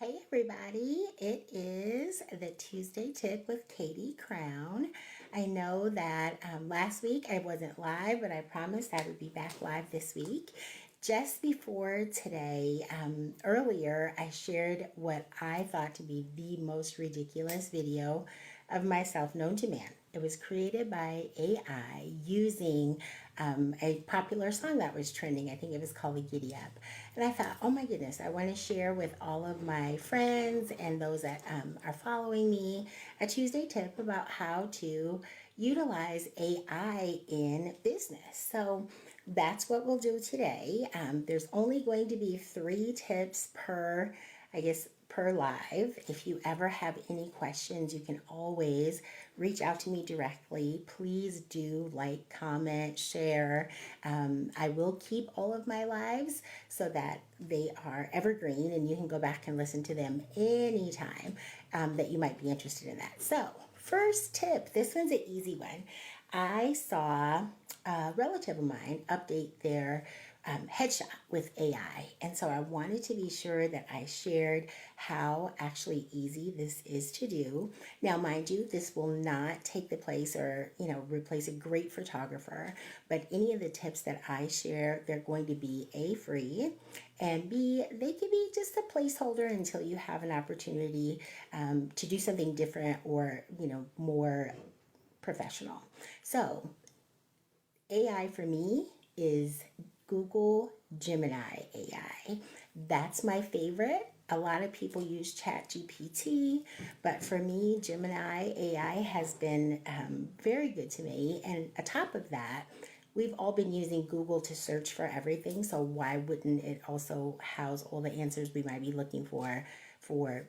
Hey everybody, it is the Tuesday Tip with Katie Crown. I know that last week I wasn't live, but I promised I would be back live this week. Just before today, earlier, I shared what I thought to be the most ridiculous video of myself known to man. It was created by AI using a popular song that was trending. I think it was called Giddy Up. And I thought, oh my goodness, I want to share with all of my friends and those that are following me a Tuesday tip about how to utilize AI in business. So that's what we'll do today. There's only going to be 3 tips per, I guess, per live. If you ever have any questions, you can always reach out to me directly. Please do like, comment, share. I will keep all of my lives so that they are evergreen and you can go back and listen to them anytime that you might be interested in that. So, first tip, this one's an easy one. I saw a relative of mine update their headshot with AI. And so I wanted to be sure that I shared how actually easy this is to do. Now, mind you, this will not take the place or, replace a great photographer, but any of the tips that I share, they're going to be A, free, and B, they could be just a placeholder until you have an opportunity to do something different or, more professional. So AI for me is Google Gemini AI. That's my favorite. A lot of people use ChatGPT, but for me, Gemini AI has been very good to me. And on top of that, we've all been using Google to search for everything. So why wouldn't it also house all the answers we might be looking for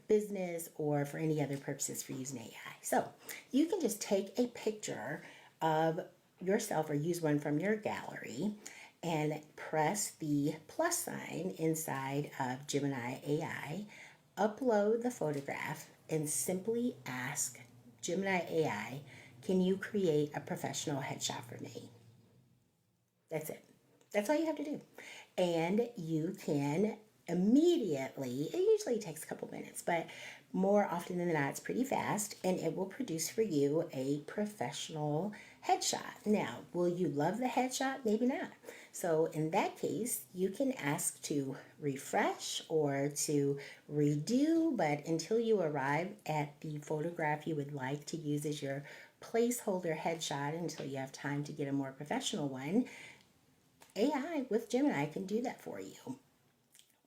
business or for any other purposes for using AI? So you can just take a picture of yourself or use one from your gallery and press the plus sign inside of Gemini AI, upload the photograph, and simply ask Gemini AI, can you create a professional headshot for me? That's it. That's all you have to do. And you can immediately, it usually takes a couple minutes, but more often than not, it's pretty fast, and it will produce for you a professional headshot. Now, will you love the headshot? Maybe not. So in that case, you can ask to refresh or to redo, but until you arrive at the photograph you would like to use as your placeholder headshot until you have time to get a more professional one, AI with Gemini can do that for you.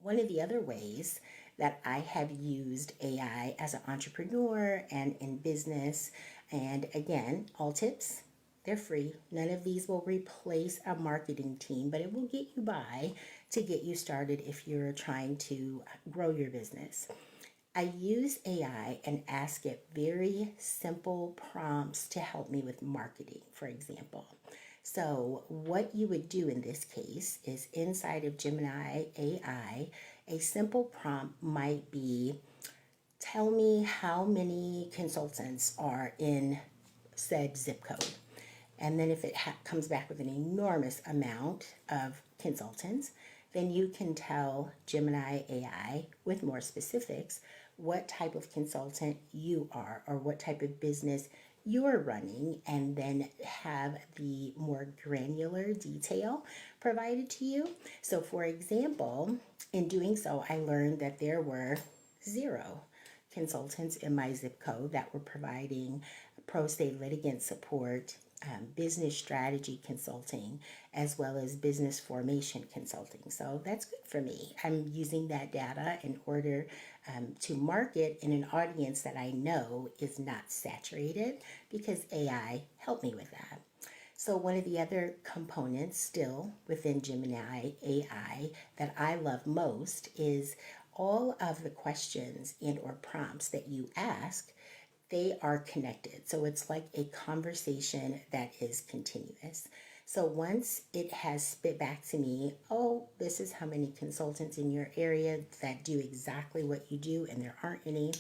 One of the other ways that I have used AI as an entrepreneur and in business, and again, all tips, they're free. None of these will replace a marketing team, but it will get you by to get you started if you're trying to grow your business. I use AI and ask it very simple prompts to help me with marketing, for example. So, what you would do in this case is inside of Gemini AI, a simple prompt might be tell me how many consultants are in said zip code. And then if it comes back with an enormous amount of consultants, then you can tell Gemini AI with more specifics what type of consultant you are or what type of business you're running, and then have the more granular detail provided to you. So, for example, in doing so, I learned that there were 0 consultants in my zip code that were providing pro se litigant support, business strategy consulting, as well as business formation consulting. So that's good for me. I'm using that data in order to market in an audience that I know is not saturated, because AI helped me with that. So one of the other components still within Gemini AI that I love most is all of the questions and or prompts that you ask, they are connected. So it's like a conversation that is continuous. So once it has spit back to me, oh, this is how many consultants in your area that do exactly what you do, and there aren't any,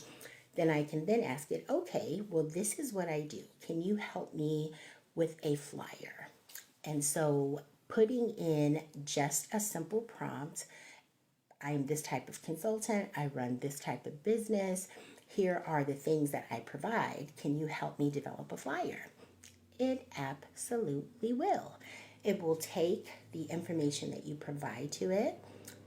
then I can then ask it, okay, well, this is what I do. Can you help me with a flyer? And so putting in just a simple prompt, I'm this type of consultant, I run this type of business, here are the things that I provide. Can you help me develop a flyer? It absolutely will. It will take the information that you provide to it,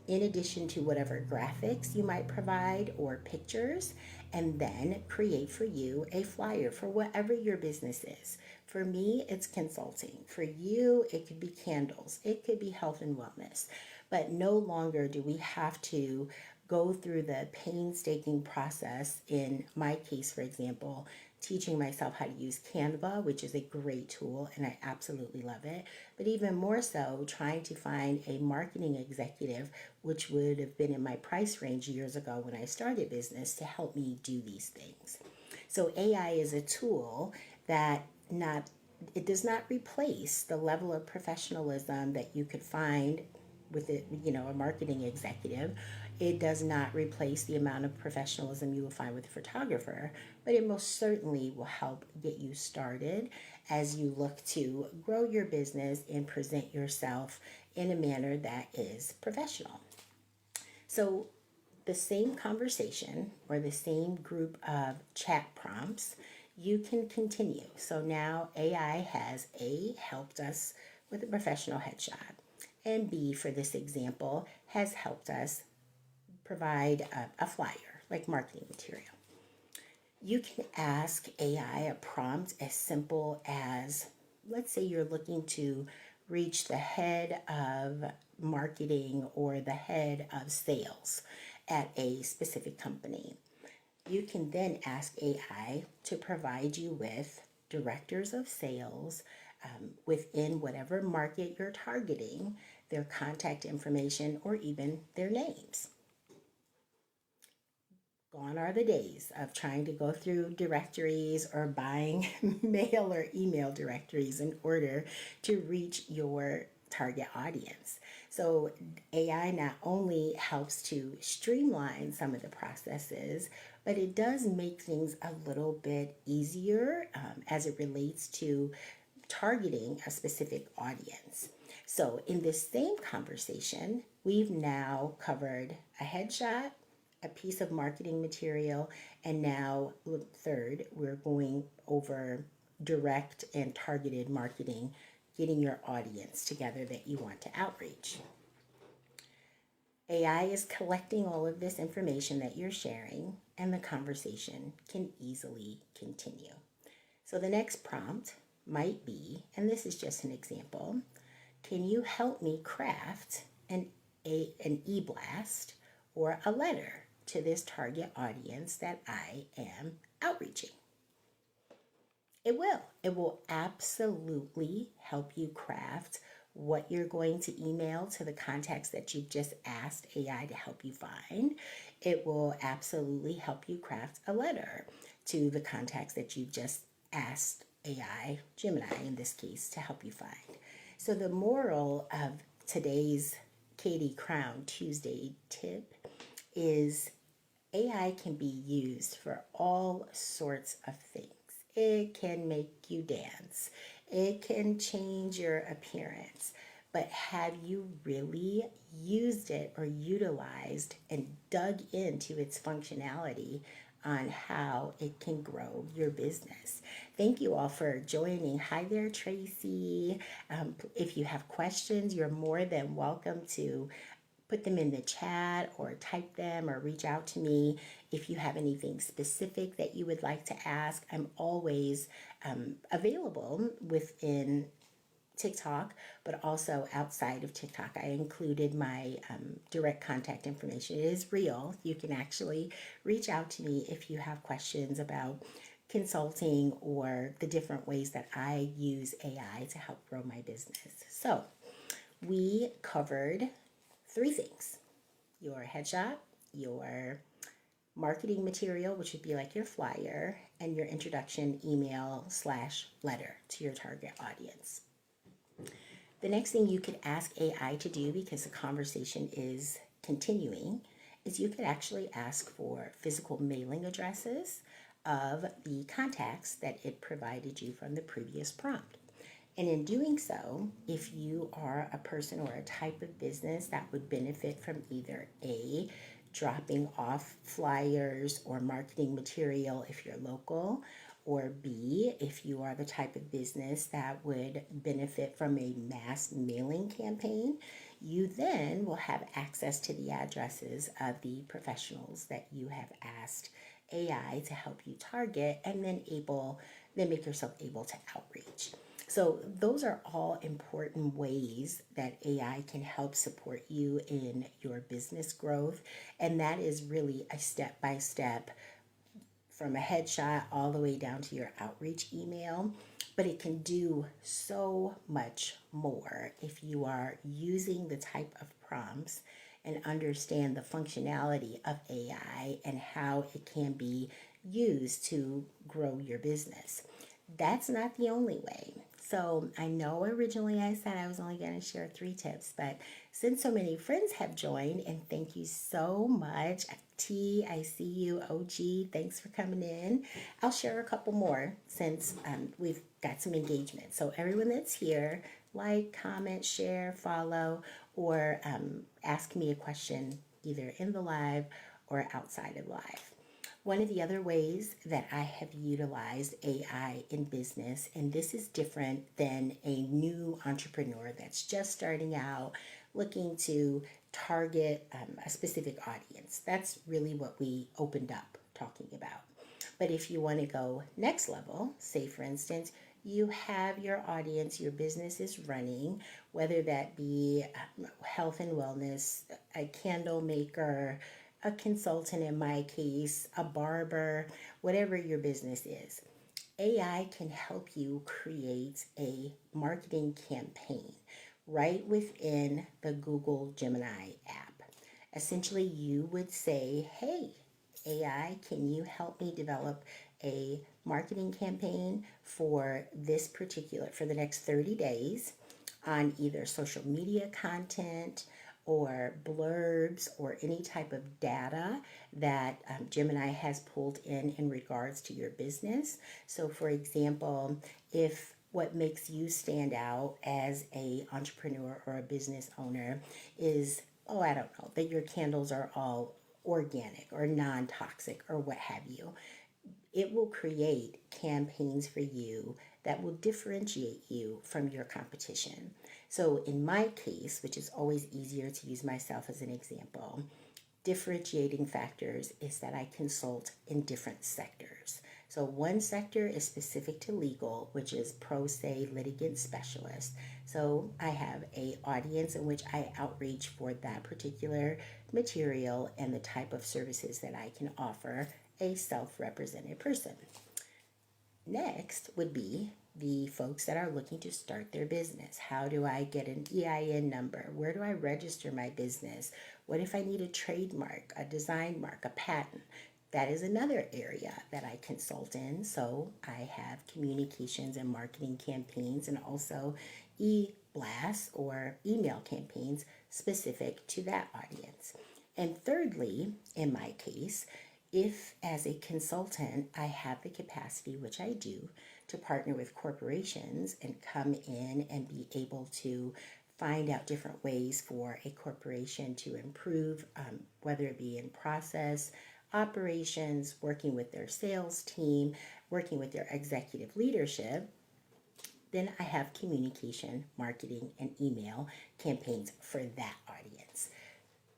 in addition to whatever graphics you might provide or pictures, and then create for you a flyer for whatever your business is. For me, it's consulting. For you, it could be candles, it could be health and wellness. But no longer do we have to go through the painstaking process, in my case, for example, teaching myself how to use Canva, which is a great tool and I absolutely love it. But even more so, trying to find a marketing executive, which would have been in my price range years ago when I started business, to help me do these things. So AI is a tool that not it does not replace the level of professionalism that you could find with it, a marketing executive. It does not replace the amount of professionalism you will find with a photographer, but it most certainly will help get you started as you look to grow your business and present yourself in a manner that is professional. So, the same conversation or the same group of chat prompts, you can continue. So now AI has A, helped us with a professional headshot, and B, for this example, has helped us provide a flyer, like marketing material. You can ask AI a prompt as simple as, let's say you're looking to reach the head of marketing or the head of sales at a specific company. You can then ask AI to provide you with directors of sales within whatever market you're targeting, their contact information, or even their names. Gone are the days of trying to go through directories or buying mail or email directories in order to reach your target audience. So AI not only helps to streamline some of the processes, but it does make things a little bit easier as it relates to targeting a specific audience. So in this same conversation, we've now covered a headshot, a piece of marketing material, and now, third, we're going over direct and targeted marketing, getting your audience together that you want to outreach. AI is collecting all of this information that you're sharing, and the conversation can easily continue. So the next prompt might be, and this is just an example, can you help me craft an e-blast or a letter to this target audience that I am outreaching? It will. It will absolutely help you craft what you're going to email to the contacts that you've just asked AI to help you find. It will absolutely help you craft a letter to the contacts that you've just asked AI, Gemini in this case, to help you find. So the moral of today's Katie Crown Tuesday tip is AI can be used for all sorts of things. It can make you dance. It can change your appearance. But have you really used it or utilized and dug into its functionality on how it can grow your business? Thank you all for joining. Hi there, Tracy. If you have questions, you're more than welcome to put them in the chat or type them or reach out to me if you have anything specific that you would like to ask. I'm always available within TikTok, but also outside of TikTok. I included my direct contact information. It is real. You can actually reach out to me if you have questions about consulting or the different ways that I use AI to help grow my business. So we covered 3 things: your headshot, your marketing material, which would be like your flyer, and your introduction email/letter to your target audience. The next thing you could ask AI to do, because the conversation is continuing, is you could actually ask for physical mailing addresses of the contacts that it provided you from the previous prompt. And in doing so, if you are a person or a type of business that would benefit from either A, dropping off flyers or marketing material if you're local, or B, if you are the type of business that would benefit from a mass mailing campaign, you then will have access to the addresses of the professionals that you have asked AI to help you target, and then make yourself able to outreach. So those are all important ways that AI can help support you in your business growth. And that is really a step by step from a headshot all the way down to your outreach email. But it can do so much more if you are using the type of prompts and understand the functionality of AI and how it can be used to grow your business. That's not the only way. So I know originally I said I was only going to share 3 tips, but since so many friends have joined, and thank you so much. T, I see you. OG, thanks for coming in. I'll share a couple more since we've got some engagement. So everyone that's here, like, comment, share, follow, or ask me a question either in the live or outside of live. One of the other ways that I have utilized AI in business, and this is different than a new entrepreneur that's just starting out looking to target a specific audience. That's really what we opened up talking about. But if you want to go next level, say for instance, you have your audience, your business is running, whether that be health and wellness, a candle maker, a consultant in my case, a barber, whatever your business is. AI can help you create a marketing campaign right within the Google Gemini app. Essentially, you would say, hey, AI, can you help me develop a marketing campaign for for the next 30 days on either social media content or blurbs or any type of data that Gemini has pulled in regards to your business. So for example, if what makes you stand out as a entrepreneur or a business owner is, oh, I don't know, that your candles are all organic or non-toxic or what have you, it will create campaigns for you that will differentiate you from your competition. So, in my case, which is always easier to use myself as an example, differentiating factors is that I consult in different sectors. So one sector is specific to legal, which is pro se litigant specialist. So I have a audience in which I outreach for that particular material and the type of services that I can offer a self-represented person. Next would be the folks that are looking to start their business. How do I get an EIN number? Where do I register my business? What if I need a trademark, a design mark, a patent? That is another area that I consult in. So I have communications and marketing campaigns and also e-blasts or email campaigns specific to that audience. And thirdly, in my case, if as a consultant I have the capacity, which I do, to partner with corporations and come in and be able to find out different ways for a corporation to improve, whether it be in process, operations, working with their sales team, working with their executive leadership, then I have communication, marketing, and email campaigns for that audience.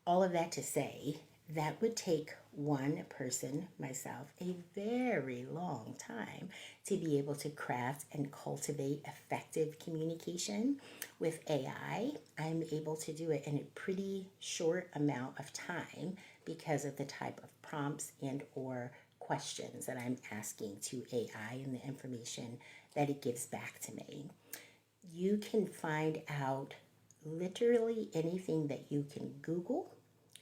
All of that to say, that would take one person, myself, a very long time to be able to craft and cultivate effective communication. With AI, I'm able to do it in a pretty short amount of time because of the type of prompts and or questions that I'm asking to AI and the information that it gives back to me. You can find out literally anything that you can Google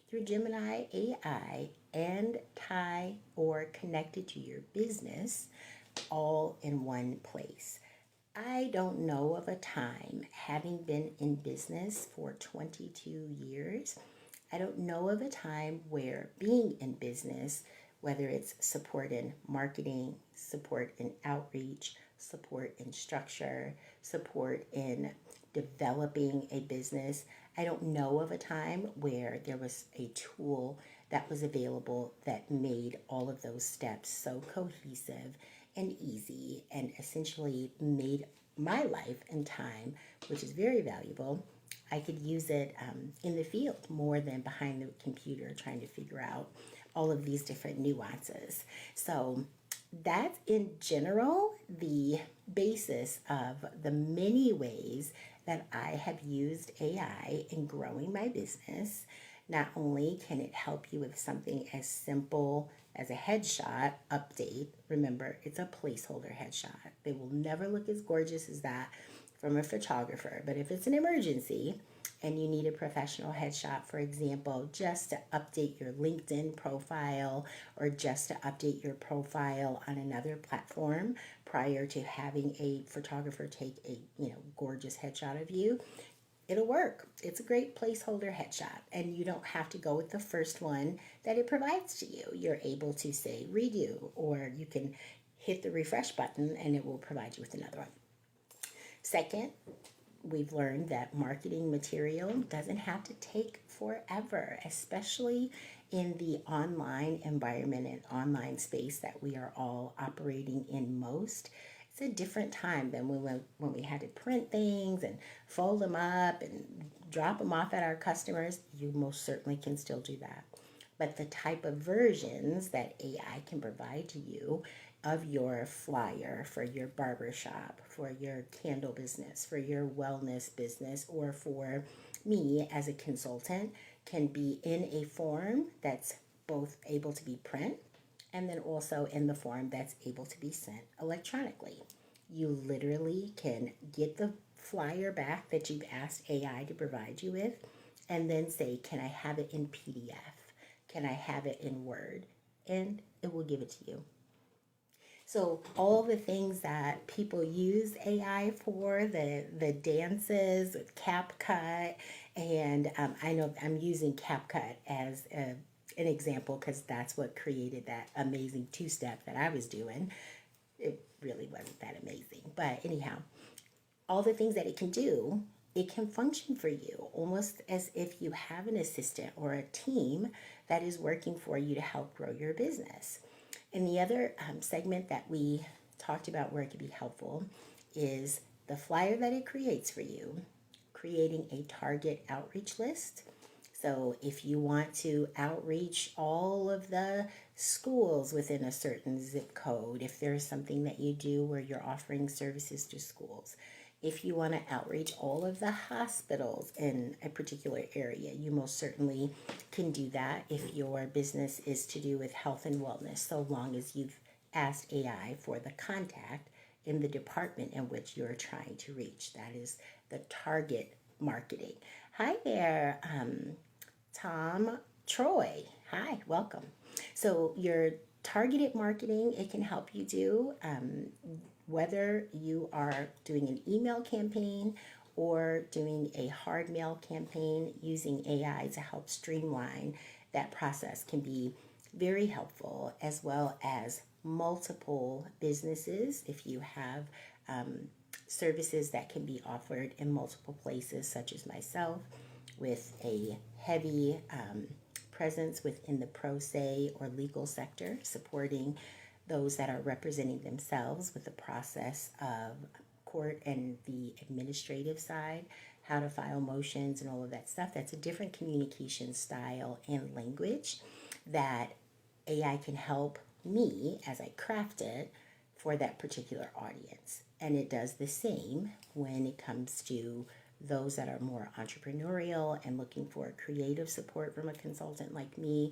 through Gemini AI and tie or connect it to your business all in one place. I don't know of a time, having been in business for 22 years, I don't know of a time where being in business, whether it's support in marketing, support in outreach, support in structure, support in developing a business. I don't know of a time where there was a tool that was available that made all of those steps so cohesive and easy and essentially made my life and time, which is very valuable. I could use it in the field more than behind the computer trying to figure out all of these different nuances. So that's in general the basis of the many ways that I have used AI in growing my business. Not only can it help you with something as simple as a headshot update, remember it's a placeholder headshot. They will never look as gorgeous as that from a photographer, but if it's an emergency, and you need a professional headshot, for example, just to update your LinkedIn profile or just to update your profile on another platform prior to having a photographer take a gorgeous headshot of you, it'll work. It's a great placeholder headshot, and you don't have to go with the first one that it provides to you. You're able to say redo, or you can hit the refresh button and it will provide you with another one. Second, we've learned that marketing material doesn't have to take forever, especially in the online environment and online space that we are all operating in most. It's a different time than when we had to print things and fold them up and drop them off at our customers. You most certainly can still do that. But the type of versions that AI can provide to you of your flyer for your barbershop, for your candle business, for your wellness business, or for me as a consultant can be in a form that's both able to be print and then also in the form that's able to be sent electronically. You literally can get the flyer back that you've asked AI to provide you with and then say, can I have it in PDF? Can I have it in Word? And it will give it to you. So all the things that people use AI for, the dances with CapCut, and I know I'm using CapCut as an example because that's what created that amazing two-step that I was doing. It really wasn't that amazing, but anyhow, all the things that it can do, it can function for you almost as if you have an assistant or a team that is working for you to help grow your business. And the other segment that we talked about where it could be helpful is the flyer that it creates for you, creating a target outreach list. So if you want to outreach all of the schools within a certain zip code, if there's something that you do where you're offering services to schools, if you want to outreach all of the hospitals in a particular area, you most certainly can do that if your business is to do with health and wellness, so long as you've asked AI for the contact in the department in which you're trying to reach. That is the target marketing. Hi there, Tom Troy. Hi, welcome. So your targeted marketing, it can help you do whether you are doing an email campaign or doing a hard mail campaign. Using AI to help streamline that process can be very helpful, as well as multiple businesses. If you have services that can be offered in multiple places, such as myself, with a heavy presence within the pro se or legal sector, supporting those that are representing themselves with the process of court and the administrative side, how to file motions and all of that stuff. That's a different communication style and language that AI can help me as I craft it for that particular audience. And it does the same when it comes to those that are more entrepreneurial and looking for creative support from a consultant like me,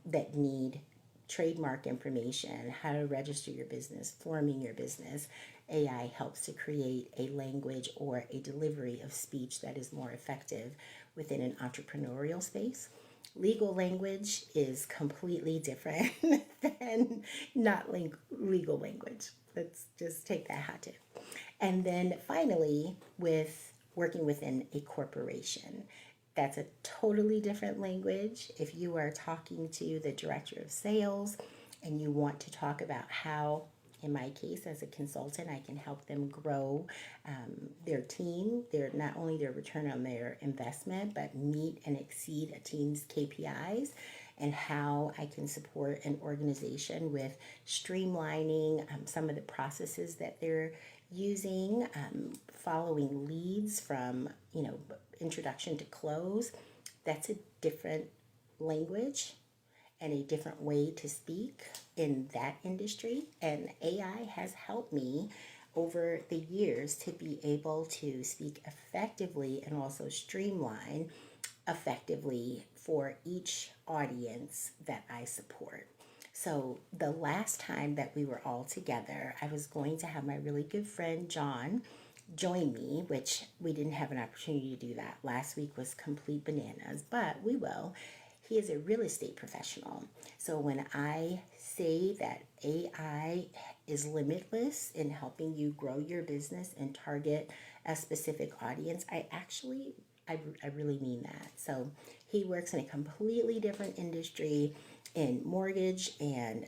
that need trademark information, how to register your business, forming your business. AI helps to create a language or a delivery of speech that is more effective within an entrepreneurial space. Legal language is completely different than not legal language. Let's just take that hot tip. And then finally, with working within a corporation, that's a totally different language. If you are talking to the director of sales and you want to talk about how In my case, as a consultant, I can help them grow their team, not only their return on their investment, but meet and exceed a team's KPIs, and how I can support an organization with streamlining some of the processes that they're using, following leads from, introduction to close. That's a different language and a different way to speak in that industry. And AI has helped me over the years to be able to speak effectively and also streamline effectively for each audience that I support. So the last time that we were all together, I was going to have my really good friend John join me, which we didn't have an opportunity to do that. Last week was complete bananas, but we will. He is a real estate professional. So when I say that AI is limitless in helping you grow your business and target a specific audience, I really mean that. So he works in a completely different industry in mortgage and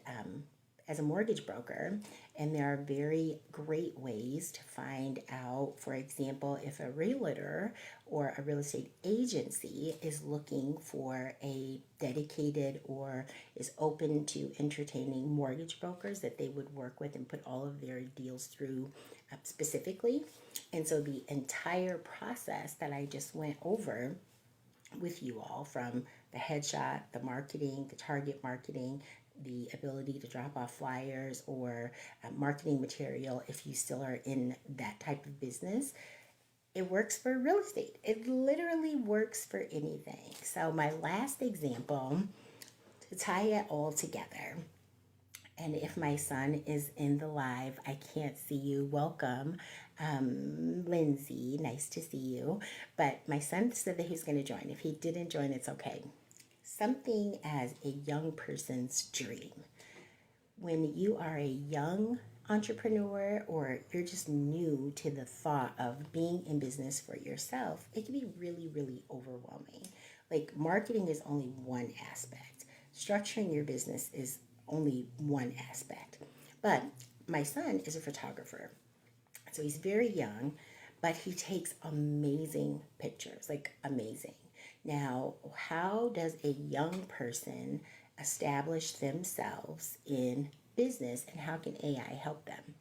as a mortgage broker. And there are very great ways to find out, for example, if a realtor or a real estate agency is looking for a dedicated or is open to entertaining mortgage brokers that they would work with and put all of their deals through specifically. And so the entire process that I just went over with you all, from the headshot, the marketing, the target marketing, the ability to drop off flyers or marketing material if you still are in that type of business, it works for real estate. It literally works for anything. So my last example, to tie it all together, and if my son is in the live, I can't see you. Welcome, Lindsay. Nice to see you. But my son said that he's going to join. If he didn't join, it's okay. Something as a young person's dream. When you are a young entrepreneur or you're just new to the thought of being in business for yourself, it can be really, really overwhelming. Like, marketing is only one aspect. Structuring your business is only one aspect. But my son is a photographer. So he's very young, but he takes amazing pictures, like amazing. Now, how does a young person establish themselves in business, and how can AI help them?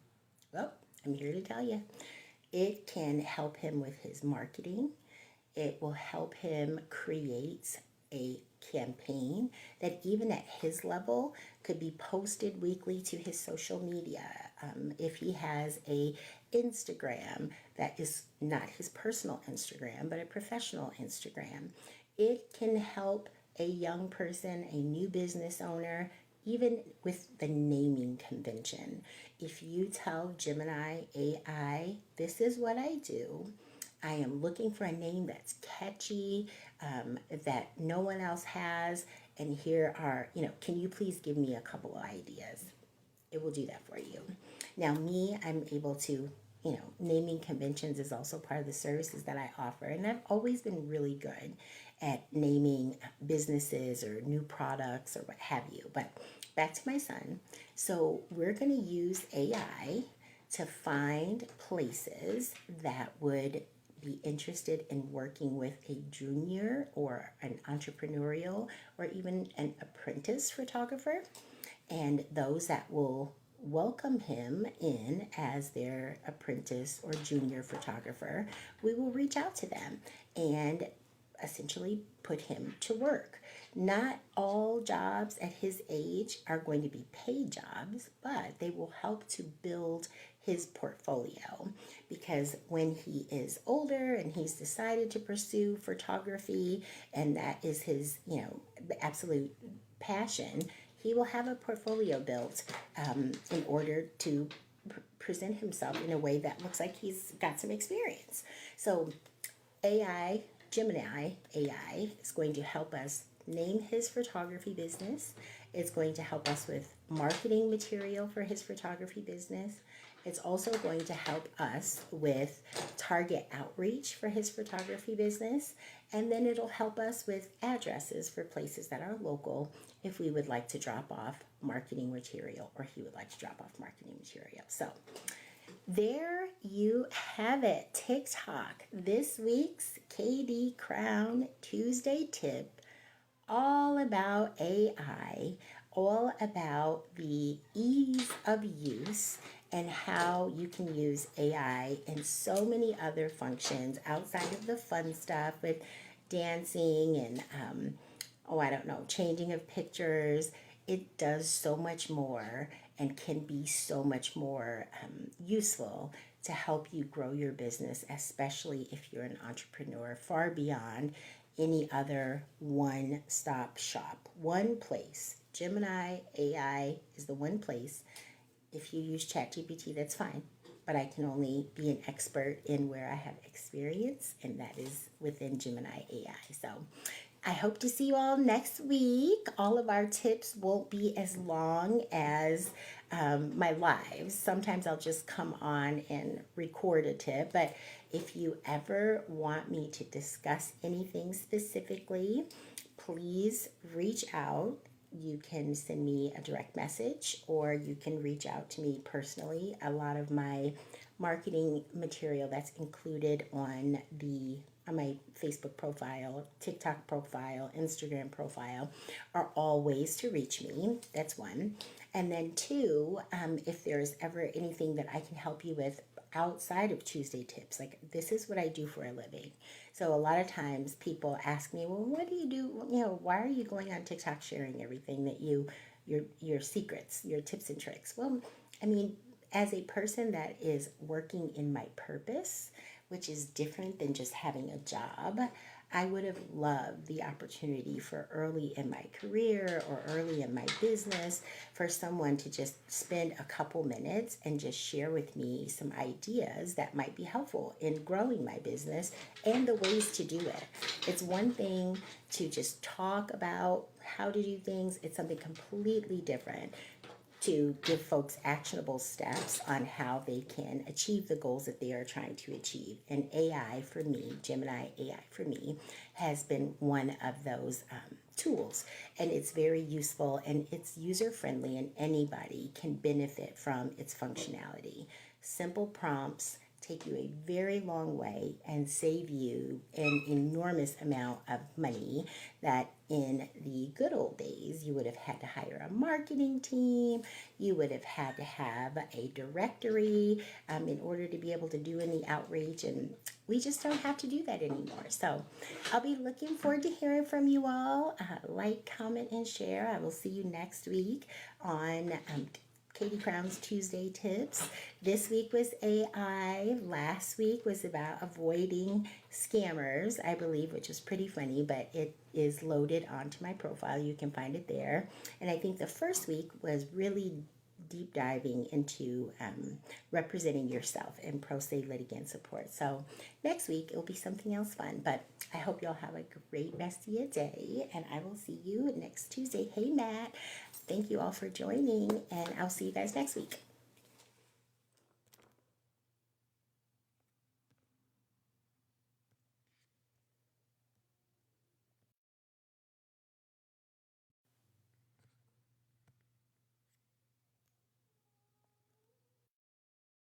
Well, I'm here to tell you. It can help him with his marketing. It will help him create a campaign that even at his level could be posted weekly to his social media. If he has a Instagram that is not his personal Instagram but a professional Instagram, it can help a young person, a new business owner, even with the naming convention. If you tell Gemini AI, this is what I do, I am looking for a name that's catchy, that no one else has, and here are, can you please give me a couple of ideas? It will do that for you. Now, I'm able to, naming conventions is also part of the services that I offer, and I've always been really good at naming businesses or new products or what have you. But back to my son. So we're going to use AI to find places that would be interested in working with a junior or an entrepreneurial or even an apprentice photographer, and those that will welcome him in as their apprentice or junior photographer, we will reach out to them and essentially put him to work. Not all jobs at his age are going to be paid jobs, but they will help to build his portfolio, because when he is older and he's decided to pursue photography and that is his, absolute passion, he will have a portfolio built in order to present himself in a way that looks like he's got some experience. So Gemini AI is going to help us name his photography business. It's going to help us with marketing material for his photography business. It's also going to help us with target outreach for his photography business. And then it'll help us with addresses for places that are local if we would like to drop off marketing material or he would like to drop off marketing material. So there you have it. TikTok, this week's KD Crown Tuesday tip, all about AI, all about the ease of use and how you can use AI in so many other functions outside of the fun stuff with dancing and, I don't know, changing of pictures. It does so much more and can be so much more useful to help you grow your business, especially if you're an entrepreneur, far beyond any other one-stop shop. One place. Gemini AI is the one place. If you use ChatGPT, that's fine. But I can only be an expert in where I have experience, and that is within Gemini AI. So I hope to see you all next week. All of our tips won't be as long as my lives. Sometimes I'll just come on and record a tip, but if you ever want me to discuss anything specifically, please reach out. You can send me a direct message or you can reach out to me personally. A lot of my marketing material that's included on my Facebook profile, TikTok profile, Instagram profile are all ways to reach me. That's one. And then two, if there's ever anything that I can help you with outside of Tuesday tips, like this is what I do for a living. So a lot of times people ask me, well, what do you do? Why are you going on TikTok sharing everything that your secrets, your tips and tricks? Well, I mean, as a person that is working in my purpose, which is different than just having a job, I would have loved the opportunity for early in my career or early in my business for someone to just spend a couple minutes and just share with me some ideas that might be helpful in growing my business and the ways to do it. It's one thing to just talk about how to do things. It's something completely different to give folks actionable steps on how they can achieve the goals that they are trying to achieve. And AI for me, Gemini AI for me, has been one of those tools. And it's very useful and it's user friendly and anybody can benefit from its functionality. Simple prompts take you a very long way and save you an enormous amount of money that in the good old days you would have had to hire a marketing team, you would have had to have a directory in order to be able to do any outreach, and we just don't have to do that anymore. So I'll be looking forward to hearing from you all. Like, comment, and share. I will see you next week on KD Crown's Tuesday tips. This week was AI. Last week was about avoiding scammers, I believe, which is pretty funny, but it is loaded onto my profile. You can find it there. And I think the first week was really deep diving into representing yourself in pro se litigant support. So next week it'll be something else fun, but I hope y'all have a great rest of your day and I will see you next Tuesday. Hey Matt, thank you all for joining and I'll see you guys next week.